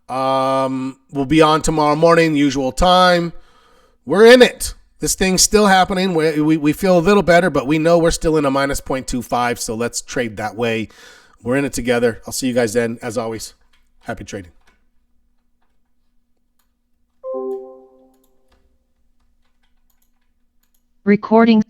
A: We'll be on tomorrow morning, usual time. We're in it. This thing's still happening. We feel a little better, but we know we're still in a minus 0.25, so let's trade that way. We're in it together. I'll see you guys then. As always, happy trading.
B: Recording